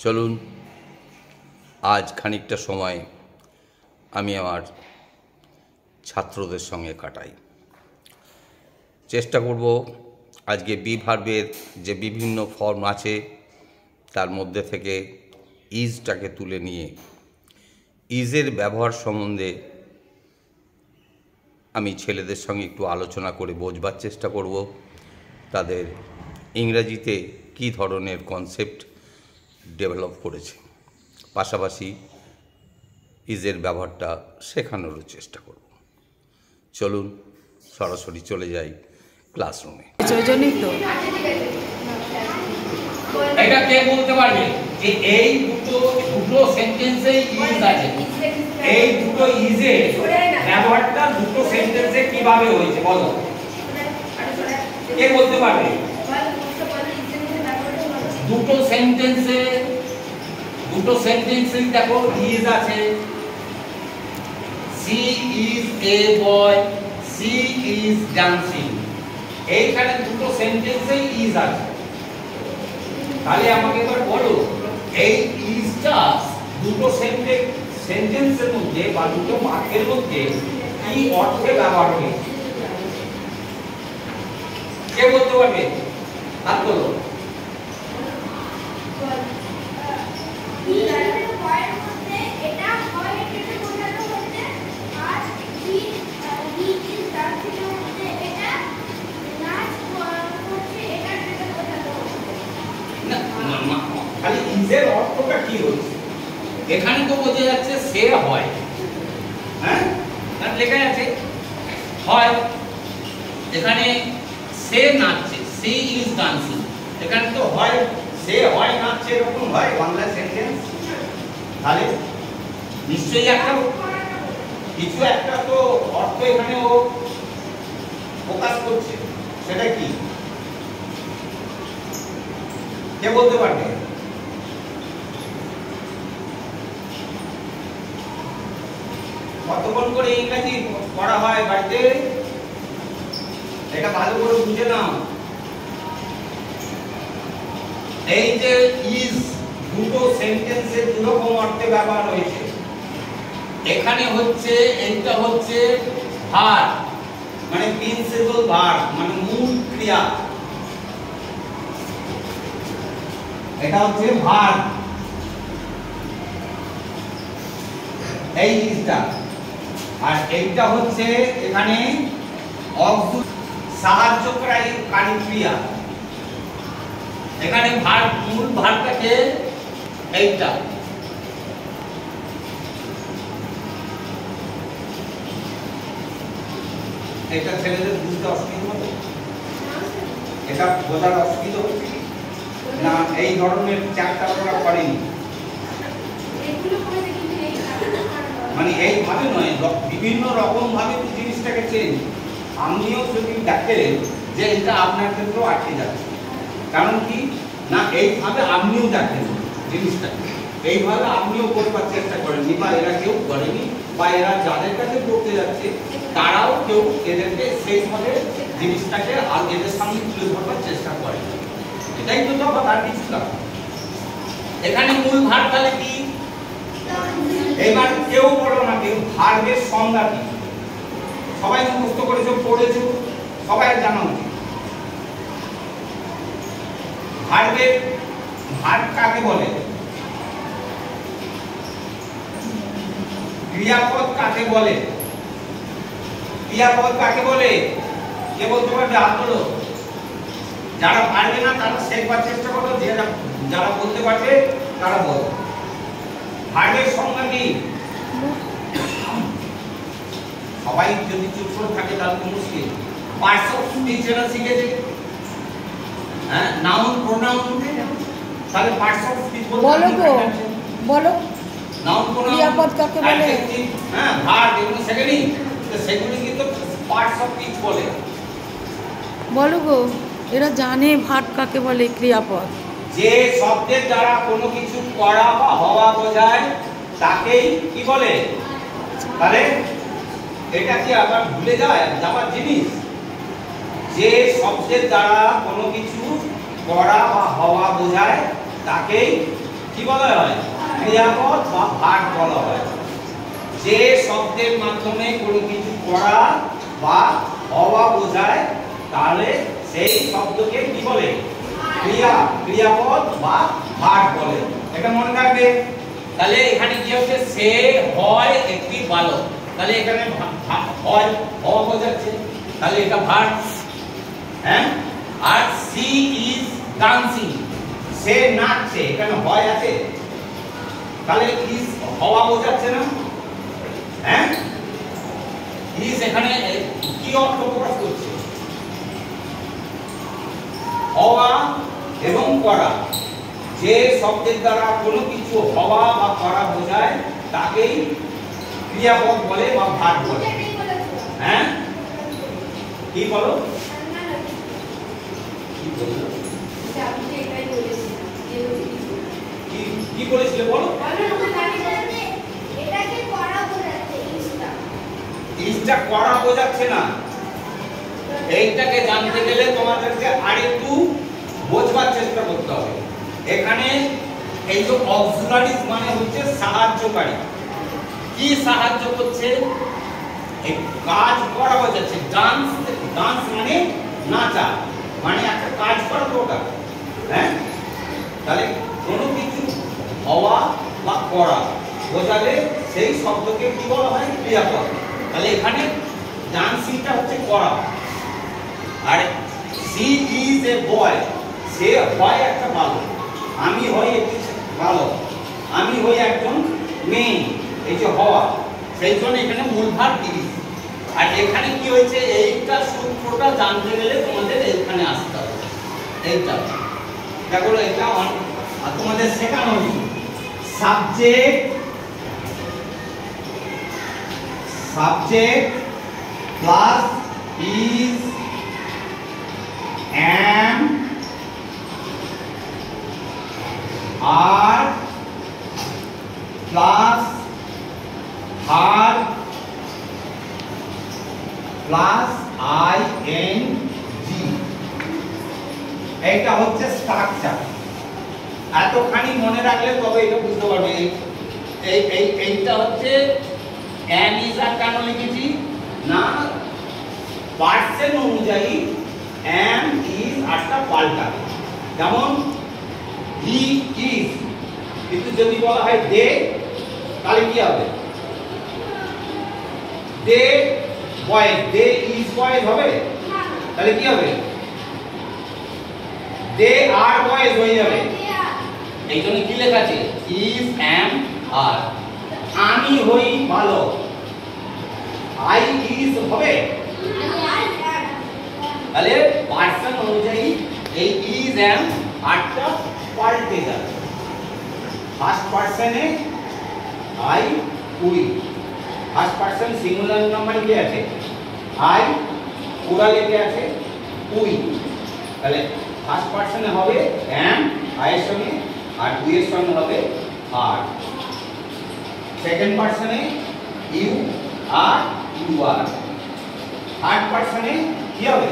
চলুন আজ খানিকটা সময় আমি আমার ছাত্রদের সঙ্গে কাটাই। চেষ্টা করব আজকে বি ভার্বের যে বিভিন্ন ফর্ম আছে তার মধ্যে থেকে ইজটাকে তুলে নিয়ে ইজের ব্যবহার সম্বন্ধে আমি ছেলেদের সঙ্গে একটু আলোচনা করে বোঝবার চেষ্টা করব, তাদের ইংরেজিতে কী ধরনের কনসেপ্ট ডেভেলপ করেছে, পাশাপাশি ইজের ব্যবহারটা শেখানোরও চেষ্টা করব। চলুন সরাসরি চলে যাই ক্লাসরুমে। এটা কে বলতে পারবে যে এই দুটো সেন্টেন্সে ইজ আছে, এই দুটো ইজে ব্যবহারটা দুটো সেন্টেন্সে কিভাবে হয়েছে বলো, কে বলতে পারবে? দুটো সেন্টেন্সে দেখো ইজ আছে। She is a boy, she is dancing, এইখানে দুটো সেন্টেন্সে ইজ আছে। তাহলে আমাকে এবার বলো এই ইজটা দুটো সেন্টেন্সের মধ্যে বা দুটো বাক্যের মধ্যে কি অর্থে ব্যবহার হয়েছে, কে বলতে পারবে? হাত তোলো। খালি ইজের অর্থটা কি হচ্ছে এখানে তো বোঝা যাচ্ছে সে হয়, হ্যাঁ লেখা আছে হয়, এখানে সে নাচছে, সি ইজ ডান্সিং, এখানে তো হয় সে হয় নাচছে, এরকম হয় বাংলা সেন্টেন্স। তাহলে নিশ্চয়ই একটা কিছু একটা তো অর্থ এখানে ও প্রকাশ করছে, সেটা কি কে বলতে পারবে? কতক্ষণ করে ইংরেজি পড়া হয় বাড়িতে, এটা ভালো করে বুঝে নাও। এই যে ইজ দুটো সেন্টেন্সে দুরকম অর্থে ব্যবহার হয়েছে, এখানে হচ্ছে এইটা হচ্ছে ভার্ব, মানে প্রিন্সিপাল ভার্ব, মানে মূল ক্রিয়া, এটা হচ্ছে ভার্ব এই ইজটা। আর এইটা হচ্ছে এখানে সাহায্যকারী ক্রিয়া, এখানে ভার্ব মূল ভার্বটাকে এইটা। এটা ছেলেদের বুঝতে অসুবিধা হবে, এটা বোঝার অসুবিধা হচ্ছে না, এই ধরনের চ্যাপ্টার ওরা করেনি, মানে এইভাবে নয়, বিভিন্ন রকম ভাবে জিনিসটাকে চেঞ্জ। আপনিও যদি দেখেন যে এটা আপনার ক্ষেত্রেও আটকে যাচ্ছে, কারণ কি না এইভাবে আপনিও দেখেন জিনিসটাকে, এইভাবে আপনিও করবার চেষ্টা করেননি, বা এরা কেউ করেনি, বা এরা যাদের কাছে পড়তে যাচ্ছে তারাও কেউ এদেরকে সেইভাবে জিনিসটাকে আর এদের সামনে তুলে ধরবার চেষ্টা করে। এটাই তো তফাৎ, আর কিছু না। এখানে মূল ভার্ব তাহলে কি? এবার কেউ পড়ো না কেউ ভার্বের সংজ্ঞা কি সবাই মুখস্থ করেছো, পড়েছো, সবাই জানো ভার্ব কাকে বলে, ক্রিয়াপদ কাকে বলে, ক্রিয়াপদ কাকে বলে কে বলতে পারবে? হাত তোলো। যারা পারবে না তারা শেখবার চেষ্টা করো, যারা বলতে পারবে তারা বলো। ভার্বের সংজ্ঞা কি? সবাই যদি চুপ করে থাকে তাহলে তো মুশকিল। পার্টস অফ স্পিচ এরা শিখেছে, হ্যাঁ, নাউন প্রোনাউন, তাহলে পার্টস অফ স্পিচ বলো গো, বলো নাউন প্রোনাউন ক্রিয়াপদ কাকে বলে, হ্যাঁ ভার্ব এগুলো শেখেনি, তো সেগুলি কিন্তু পার্টস অফ স্পিচ বলে। বলো গো, এরা জানে ভার্ব কাকে বলে, ক্রিয়াপদ যে শব্দের দ্বারা কোনো কিছু করা বা হওয়া বোঝায় তাকেই কি বলে। তাহলে এটা কি আবার ভুলে যাওয়ার জিনিস? যে শব্দের দ্বারা কোনো কিছু করা বা হওয়া বোঝায় তাকেই কি বলা হয়? ক্রিয়াপদ বা ভার্ব বলা হয়। যে শব্দের মাধ্যমে কোনো কিছু করা বা হওয়া বোঝায় তাহলে সেই শব্দকে কি বলে? ক্রিয়াপদ বা ভার্ব বলে। এটা মনে রাখবে। তাহলে এখানে কি হচ্ছে? সে হয় একটি বালক। তাহলে এখানে হয় হওয়া বোঝাচ্ছে, তাহলে এটা ভার্ব। হ্যাঁ, আর সি ইজ ডান্সিং, সে নাচছে, এখানে হয় আছে, তাহলে ইজ হওয়া বোঝাচ্ছে না? হ্যাঁ, ইজ এখানে কি অর্থ প্রকাশ করছে? হওয়া এবং করা। যে শব্দের দ্বারা কোনো কিছু হওয়া বা করা বোঝায় তাকেই ক্রিয়াপদ বলে বা ভার্ব বলে। হ্যাঁ, কি বলো? কি বলেছিলে বলো? ইজটা করা বোঝাচ্ছে না। এইটাকে জানতে গেলে তোমাদেরকে আরেকটু বোঝবার চেষ্টা করতে হবে। এখানে এই যে অক্সিলারিজ মানে হচ্ছে সাহায্যকারী। কি সাহায্য করছে? এই কাজ করা বোঝাচ্ছে। ডান্স, ডান্স মানে নাচা, মানে একটা কাজ করা প্রকার। হ্যাঁ, তাহলে কোনো কিছু হওয়া বা করা বোঝালে সেই শব্দকে কি বলা হয়? ক্রিয়াপদ। তাহলে এখানে ডান্সিংটা হচ্ছে করা, আর সি ইজ এ বয়, সে হয় একটা বালক। আমি হই একটি বালক, আমি হই একজন মেয়ে, এই যে হওয়া, সেই জন্য এখানে মূল ভাব ইজ। আর এখানে কি হয়েছে? এইটা সূত্রটা জানতে গেলে তোমাদের এখানে আসতে হবে। এইটা দেখো, এটা তোমাদের শেখানো হয়েছে। Subject plus is am are plus verb plus ing, এইটা হচ্ছে স্ট্রাকচার। এতখানি মনে রাখলে তবে এটা বুঝতে পারবে। এইটা হচ্ছে am is আর কেন লিখেছি না, পার্সন অনুযায়ী am is আরটা পাল্টা। যেমন he is, কিন্তু যদি বলা হয় they তাহলে কি হবে? they boys, they is boys হবে, তাহলে কি হবে? they are boys হয়ে যাবে। এই জন্য কি লেখা আছে? is, am, are। আমি হই ভালো, I is হবে, তাহলে পার্সন অনুযায়ী এই is, am, আরটা পাল্টে যাবে। ফার্স্ট পারসনে I, we, first person singular number কি আছে? I, প্লুরালে কি আছে? we। তাহলে ফার্স্ট পারসনে হবে am, I এর সঙ্গে, আর we এর সঙ্গে হবে are। সেকেন্ড পারসনে you are, you are। Third পারসনে কি হবে?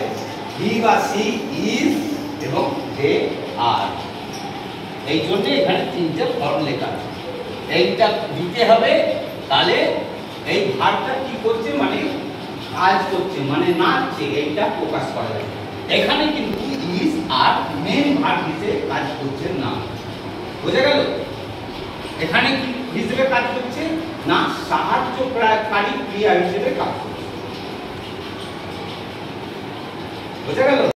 he বা she is এবং they are। এই জন্য এখানে তিনটে ফর্ম লেখা আছে। এইটা দিতে হবে, তাহলে এই ভার্বটা কি করছে? মানে কাজ করছে, মানে নাচছে, এইটা প্রকাশ করা যায়। এখানে কিন্তু ইজ আর মেন ভার্ব হিসেবে কাজ করছে না। বুঝা গেল? এখানে কি হিসেবে কাজ করছে না, সাহায্যকারী ক্রিয়া হিসেবে কাজ